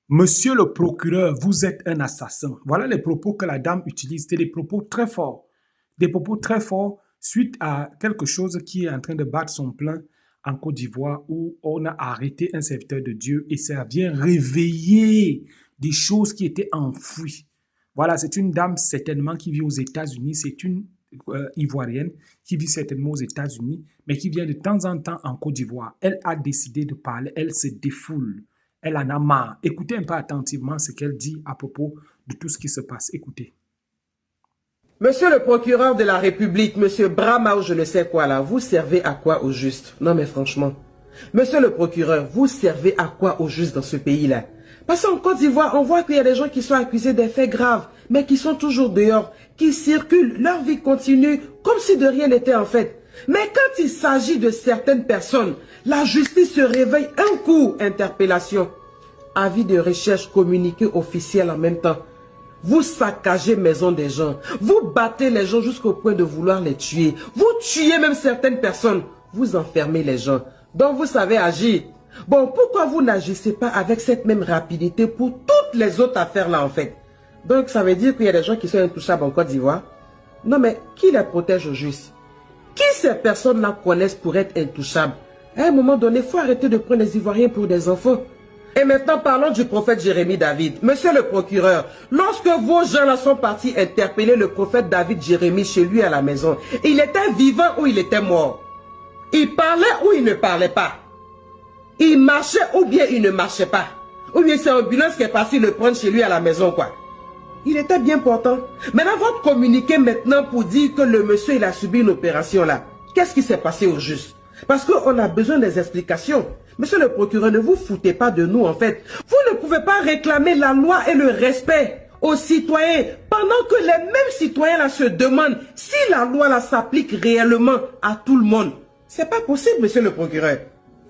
Monsieur le procureur, vous êtes un assassin. Voilà les propos que la dame utilise. C'est des propos très forts. Des propos très forts suite à quelque chose qui est en train de battre son plein en Côte d'Ivoire où on a arrêté un serviteur de Dieu et ça vient réveiller des choses qui étaient enfouies. Voilà, c'est une dame certainement qui vit aux États-Unis. C'est une Ivoirienne qui vit certainement aux États-Unis, mais qui vient de temps en temps en Côte d'Ivoire. Elle a décidé de parler. Elle se défoule. Elle en a marre. Écoutez un peu attentivement ce qu'elle dit à propos de tout ce qui se passe. Écoutez. Monsieur le procureur de la République, monsieur Brahma ou je ne sais quoi là, vous servez à quoi au juste? Non mais franchement. Monsieur le procureur, vous servez à quoi au juste dans ce pays-là? Parce qu'en Côte d'Ivoire, on voit qu'il y a des gens qui sont accusés des faits graves, mais qui sont toujours dehors, qui circulent, leur vie continue, comme si de rien n'était en fait. Mais quand il s'agit de certaines personnes, la justice se réveille un coup, interpellation. Avis de recherche communiqué officiel en même temps. Vous saccagez maison des gens, vous battez les gens jusqu'au point de vouloir les tuer, vous tuez même certaines personnes, vous enfermez les gens, donc vous savez agir. Bon, pourquoi vous n'agissez pas avec cette même rapidité pour toutes les autres affaires là en fait? Donc ça veut dire qu'il y a des gens qui sont intouchables en Côte d'Ivoire? Non mais qui les protège au juste? Qui ces personnes-là connaissent pour être intouchables? À un moment donné, il faut arrêter de prendre les Ivoiriens pour des enfants. Et maintenant, parlons du prophète Jérémie David. Monsieur le procureur, lorsque vos gens-là sont partis interpeller le prophète David Jérémie chez lui à la maison, il était vivant ou il était mort? Il parlait ou il ne parlait pas? Il marchait ou bien il ne marchait pas? Ou bien c'est l'ambulance qui est partie le prendre chez lui à la maison, quoi? Il était bien portant. Maintenant, votre communiqué maintenant pour dire que le monsieur, il a subi une opération là. Qu'est-ce qui s'est passé au juste? Parce qu'on a besoin des explications. Monsieur le procureur, ne vous foutez pas de nous en fait. Vous ne pouvez pas réclamer la loi et le respect aux citoyens pendant que les mêmes citoyens là se demandent si la loi là s'applique réellement à tout le monde. C'est pas possible, monsieur le procureur.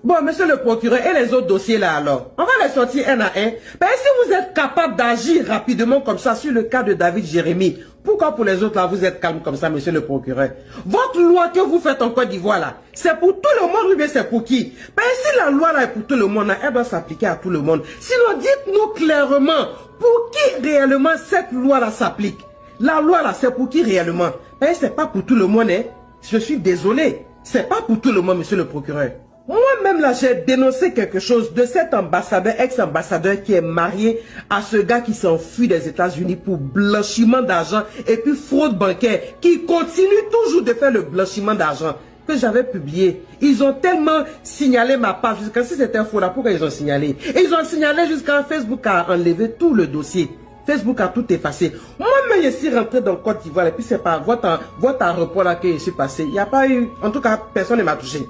Bon, monsieur le procureur, et les autres dossiers là alors? On va les sortir un à un. Ben, si vous êtes capable d'agir rapidement comme ça sur le cas de David Jérémie, pourquoi pour les autres là vous êtes calme comme ça, monsieur le procureur? Votre loi que vous faites en Côte d'Ivoire là, c'est pour tout le monde ou bien c'est pour qui? Ben, si la loi là est pour tout le monde, là, elle doit s'appliquer à tout le monde. Sinon, dites-nous clairement pour qui réellement cette loi là s'applique. La loi là, c'est pour qui réellement? Ben, c'est pas pour tout le monde, hein. Je suis désolé. C'est pas pour tout le monde, monsieur le procureur. Moi-même, là, j'ai dénoncé quelque chose de cet ambassadeur, ex-ambassadeur qui est marié à ce gars qui s'enfuit des États-Unis pour blanchiment d'argent et puis fraude bancaire, qui continue toujours de faire le blanchiment d'argent que j'avais publié. Ils ont tellement signalé ma page, jusqu'à si c'était faux là, pourquoi ils ont signalé? Ils ont signalé jusqu'à Facebook a enlevé tout le dossier. Facebook a tout effacé. Moi-même, je suis rentré dans Côte d'Ivoire et puis c'est pas votre aéroport là que je suis passé. Il n'y a pas eu, en tout cas, personne ne m'a touché.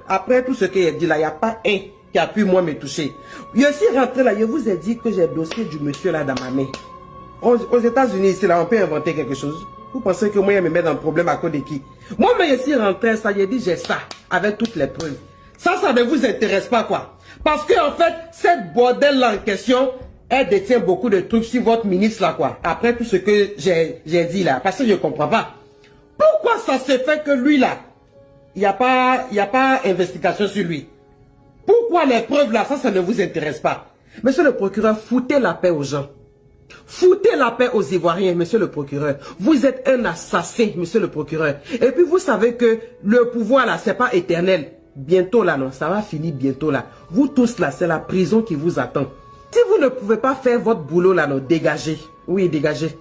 Après tout ce qu'il a dit là, il n'y a pas un qui a pu moi me toucher. Je suis rentré là, je vous ai dit que j'ai le dossier du monsieur là dans ma main. Aux États-Unis, ici là, on peut inventer quelque chose. Vous pensez que moi, je me mets dans le problème à cause de qui? Moi, mais je suis rentré, ça, j'ai dit, j'ai ça, avec toutes les preuves. Ça ne vous intéresse pas, quoi. Parce que, en fait, cette bordel là en question, elle détient beaucoup de trucs sur votre ministre là, quoi. Après tout ce que j'ai dit là, parce que je ne comprends pas. Pourquoi ça se fait que lui là, il n'y a pas investigation sur lui? Pourquoi les preuves là, ça ne vous intéresse pas? Monsieur le procureur, foutez la paix aux gens. Foutez la paix aux Ivoiriens, monsieur le procureur. Vous êtes un assassin, monsieur le procureur. Et puis vous savez que le pouvoir là, c'est pas éternel. Bientôt là, non, ça va finir bientôt là. Vous tous là, c'est la prison qui vous attend. Si vous ne pouvez pas faire votre boulot là, non, dégagez. Oui, dégagez.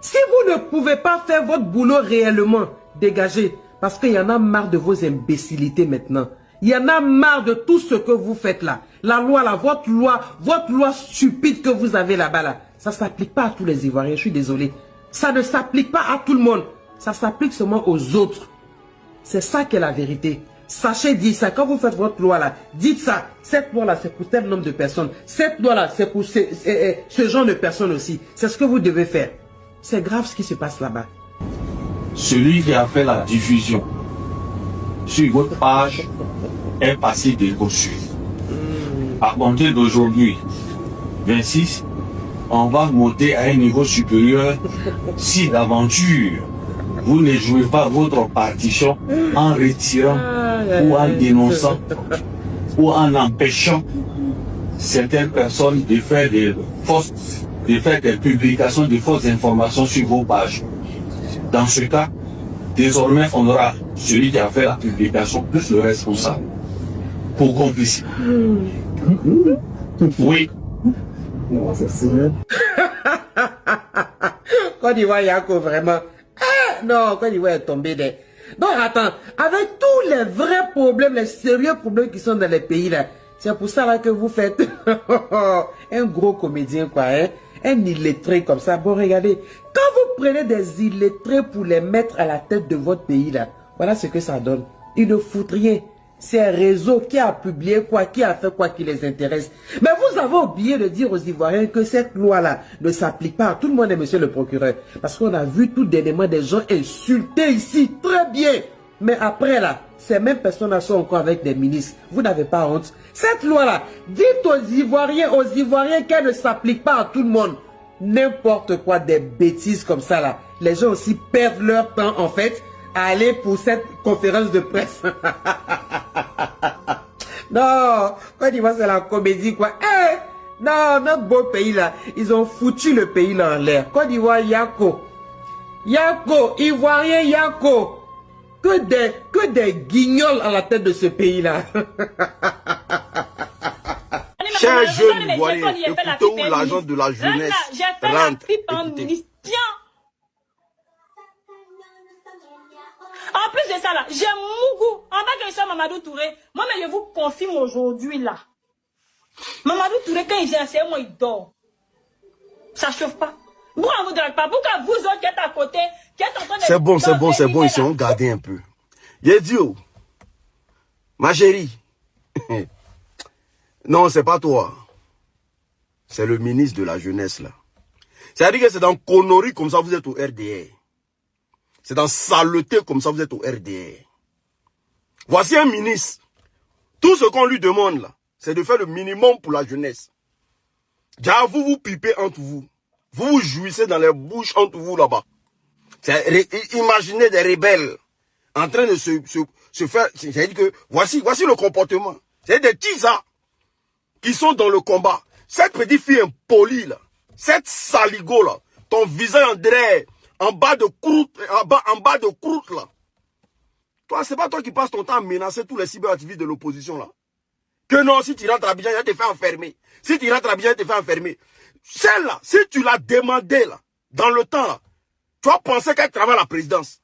Si vous ne pouvez pas faire votre boulot réellement, dégagez. Parce qu'il y en a marre de vos imbécilités maintenant. Il y en a marre de tout ce que vous faites là. La loi là, votre loi stupide que vous avez là-bas là. Ça ne s'applique pas à tous les Ivoiriens, je suis désolé. Ça ne s'applique pas à tout le monde. Ça s'applique seulement aux autres. C'est ça qui est la vérité. Sachez dire ça. Quand vous faites votre loi là, dites ça. Cette loi là, c'est pour tel nombre de personnes. Cette loi là, c'est pour ce genre de personnes aussi. C'est ce que vous devez faire. C'est grave ce qui se passe là-bas. Celui qui a fait la diffusion sur votre page est passé décossu. À compter d'aujourd'hui, 26, on va monter à un niveau supérieur si d'aventure vous ne jouez pas votre partition en retirant ou en dénonçant ou en empêchant certaines personnes de faire des publications de fausses informations sur vos pages. Dans ce cas, désormais, on aura celui qui a fait la publication plus le responsable. Pour complice. Oui. Côte d'Ivoire, Yako, vraiment. Ah, non, Côte d'Ivoire est tombé des... Donc, attends, avec tous les vrais problèmes, les sérieux problèmes qui sont dans les pays, là, c'est pour ça là, que vous faites un gros comédien, quoi, hein? Un illettré comme ça. Bon, regardez, quand vous prenez des illettrés pour les mettre à la tête de votre pays, là, voilà ce que ça donne. Ils ne foutent rien. C'est un réseau qui a publié quoi, qui a fait quoi qui les intéresse. Mais vous avez oublié de dire aux Ivoiriens que cette loi-là ne s'applique pas à tout le monde, monsieur le procureur. Parce qu'on a vu tout dernièrement des gens insultés ici, très bien. Mais après là, ces mêmes personnes-là sont encore avec des ministres. Vous n'avez pas honte. Cette loi-là, dites aux Ivoiriens qu'elle ne s'applique pas à tout le monde. N'importe quoi, des bêtises comme ça là. Les gens aussi perdent leur temps en fait à aller pour cette conférence de presse. Non, Côte d'Ivoire c'est la comédie quoi. Non, notre beau pays là, ils ont foutu le pays là en l'air. Côte d'Ivoire, Yako. Yako, Ivoirien Yako. Que des guignols à la tête de ce pays là. Chers jeunes Ivoiriens, écoutez où l'argent de la jeunesse rentre. En plus de ça là, j'ai Mougou. En bas que ça Mamadou Touré. Moi mais je vous confirme aujourd'hui là. Mamadou Touré quand il vient, c'est moi il dort. Ça chauffe pas. Pourquoi on vous drague pas? Pourquoi vous autres qui êtes à côté, qui êtes en train de... C'est bon, ils sont gardés un peu. Yedio, ma chérie. Non, c'est pas toi. C'est le ministre de la jeunesse là. C'est-à-dire que c'est dans conneries comme ça vous êtes au RDR. C'est dans saleté comme ça vous êtes au RDR. Voici un ministre. Tout ce qu'on lui demande là, c'est de faire le minimum pour la jeunesse. Déjà, vous vous pipez entre vous. Vous vous jouissez dans les bouches entre vous là-bas. Imaginez des rebelles en train de se faire... C'est-à-dire que voici le comportement. C'est des tisas qui sont dans le combat. Cette petite fille impolie là, cette saligo là, ton visage André, en bas de croûte là. Toi, c'est pas toi qui passes ton temps à menacer tous les cyberactivistes de l'opposition là. Que non, si tu rentres à Abidjan, il te fait enfermer. Si tu rentres à Abidjan, il te fait enfermer. Celle-là, si tu l'as demandé là, dans le temps là, tu vas penser qu'elle travaille à la présidence.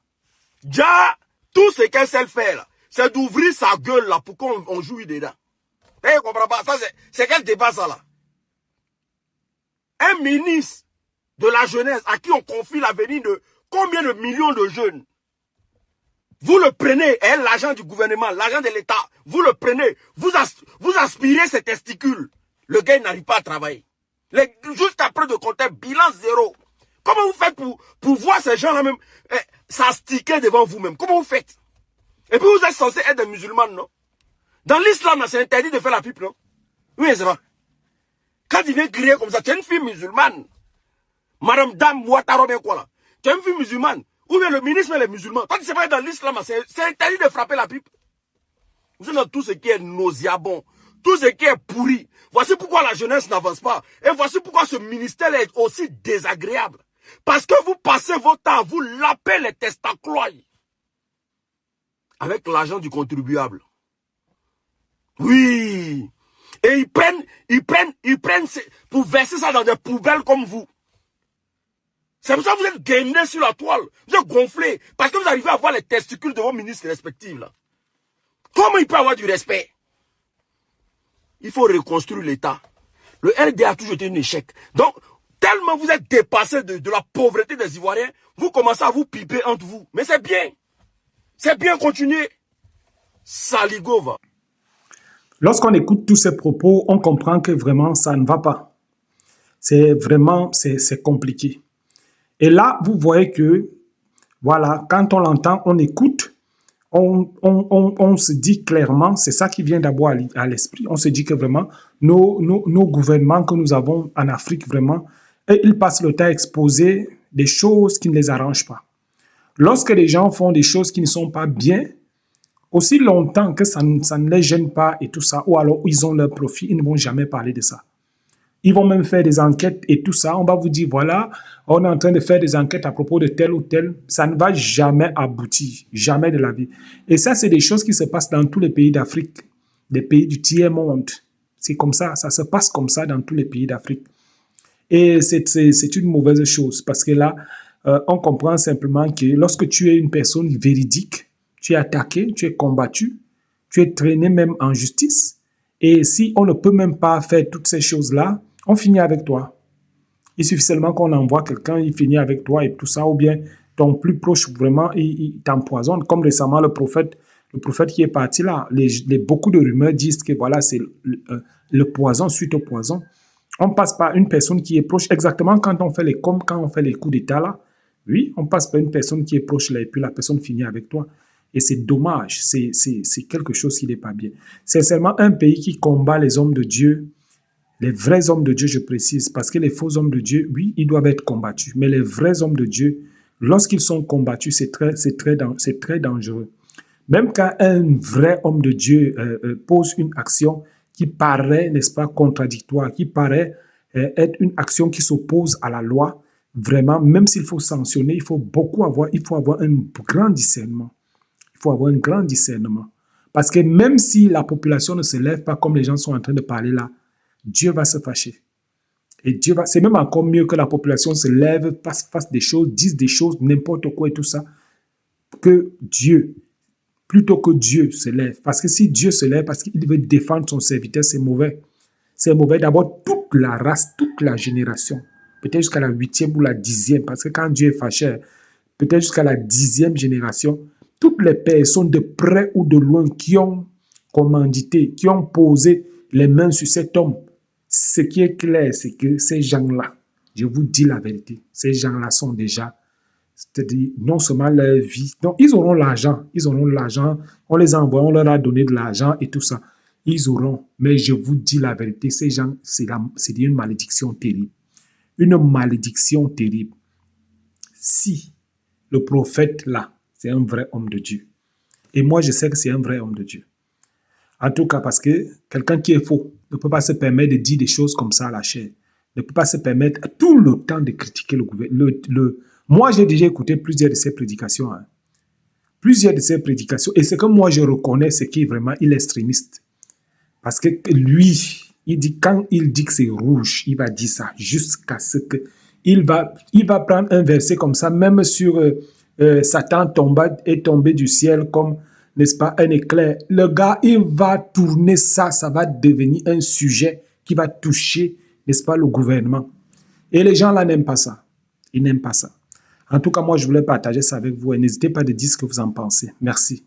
Déjà, tout ce qu'elle sait faire là, c'est d'ouvrir sa gueule là pour qu'on jouit dedans. Tu comprends pas? Ça, c'est quel débat ça là? Un ministre de la jeunesse à qui on confie l'avenir de combien de millions de jeunes? Vous le prenez, l'argent du gouvernement, l'argent de l'État, vous le prenez, vous aspirez ses testicules. Le gars n'arrive pas à travailler. Juste après de compter bilan zéro. Comment vous faites pour voir ces gens-là même s'astiquer devant vous-même? Comment vous faites? Et puis vous êtes censé être des musulmans, non? Dans l'islam, c'est interdit de faire la pipe, non? Oui, c'est vrai. Quand il vient crier comme ça, tu es une fille musulmane. Madame Dame Ouattara, bien quoi là? Tu es une fille musulmane. Ou bien le ministre les musulmans. Toi, tu sais pas, dans l'islam, c'est interdit de frapper la pipe. Vous êtes dans tout ce qui est nauséabond, tout ce qui est pourri. Voici pourquoi la jeunesse n'avance pas. Et voici pourquoi ce ministère est aussi désagréable. Parce que vous passez votre temps à vous laper les testaclois avec l'argent du contribuable. Oui. Et ils prennent pour verser ça dans des poubelles comme vous. C'est pour ça que vous êtes gainés sur la toile. Vous êtes gonflés. Parce que vous arrivez à voir les testicules de vos ministres respectifs. Là. Comment il peut avoir du respect? Il faut reconstruire l'État. Le RDA a toujours été un échec. Donc, tellement vous êtes dépassés de la pauvreté des Ivoiriens, vous commencez à vous piper entre vous. Mais c'est bien. C'est bien, continuer. Saligova. Lorsqu'on écoute tous ces propos, on comprend que vraiment ça ne va pas. C'est compliqué. Et là, vous voyez que, voilà, quand on l'entend, on écoute, on se dit clairement, c'est ça qui vient d'abord à l'esprit, on se dit que vraiment, nos gouvernements que nous avons en Afrique, vraiment, ils passent le temps à exposer des choses qui ne les arrangent pas. Lorsque les gens font des choses qui ne sont pas bien, Aussi longtemps que ça ne les gêne pas et tout ça, ou alors ils ont leur profit, ils ne vont jamais parler de ça. Ils vont même faire des enquêtes et tout ça. On va vous dire, voilà, on est en train de faire des enquêtes à propos de tel ou tel. Ça ne va jamais aboutir, jamais de la vie. Et ça, c'est des choses qui se passent dans tous les pays d'Afrique, des pays du tiers-monde. C'est comme ça se passe comme ça dans tous les pays d'Afrique. Et c'est une mauvaise chose parce que là, on comprend simplement que lorsque tu es une personne véridique, tu es attaqué, tu es combattu, tu es traîné même en justice. Et si on ne peut même pas faire toutes ces choses-là, on finit avec toi. Il suffit seulement qu'on envoie quelqu'un, il finit avec toi et tout ça, ou bien ton plus proche, vraiment, il t'empoisonne. Comme récemment, le prophète qui est parti là, beaucoup de rumeurs disent que voilà, c'est le poison suite au poison. On passe par une personne qui est proche, exactement comme quand on fait les coups d'État là. Oui, on passe par une personne qui est proche là et puis la personne finit avec toi. Et c'est dommage, c'est quelque chose qui n'est pas bien. C'est seulement un pays qui combat les hommes de Dieu, les vrais hommes de Dieu, je précise, parce que les faux hommes de Dieu, oui, ils doivent être combattus. Mais les vrais hommes de Dieu, lorsqu'ils sont combattus, c'est très dangereux. Même quand un vrai homme de Dieu pose une action qui paraît, n'est-ce pas, contradictoire, qui paraît être une action qui s'oppose à la loi, vraiment, même s'il faut sanctionner, il faut avoir un grand discernement. Il faut avoir un grand discernement. Parce que même si la population ne se lève pas comme les gens sont en train de parler là, Dieu va se fâcher. Et c'est même encore mieux que la population se lève, fasse des choses, dise des choses, n'importe quoi et tout ça, plutôt que Dieu se lève. Parce que si Dieu se lève, parce qu'il veut défendre son serviteur, c'est mauvais. C'est mauvais d'abord toute la race, toute la génération. Peut-être jusqu'à la 8e ou la 10e, parce que quand Dieu est fâché, peut-être jusqu'à la 10e génération, toutes les personnes de près ou de loin qui ont commandité, qui ont posé les mains sur cet homme, ce qui est clair, c'est que ces gens-là, je vous dis la vérité, ces gens-là sont déjà, c'est-à-dire non seulement leur vie, donc ils auront l'argent, on les a envoyés, on leur a donné de l'argent et tout ça, ils auront, mais je vous dis la vérité, ces gens, c'est une malédiction terrible. Une malédiction terrible. Si le prophète là, c'est un vrai homme de Dieu, et moi je sais que c'est un vrai homme de Dieu, en tout cas parce que quelqu'un qui est faux ne peut pas se permettre de dire des choses comme ça à la chair, ne peut pas se permettre tout le temps de critiquer le gouvernement. Moi j'ai déjà écouté plusieurs de ses prédications, et ce que moi je reconnais, c'est qu'il est extrémiste. Parce que lui, quand il dit que c'est rouge, il va dire ça jusqu'à ce que il va prendre un verset comme ça, même sur Satan est tombé du ciel comme, n'est-ce pas, un éclair. Le gars, il va tourner ça va devenir un sujet qui va toucher, n'est-ce pas, le gouvernement. Et les gens là n'aiment pas ça. Ils n'aiment pas ça. En tout cas, moi, je voulais partager ça avec vous et n'hésitez pas de dire ce que vous en pensez. Merci.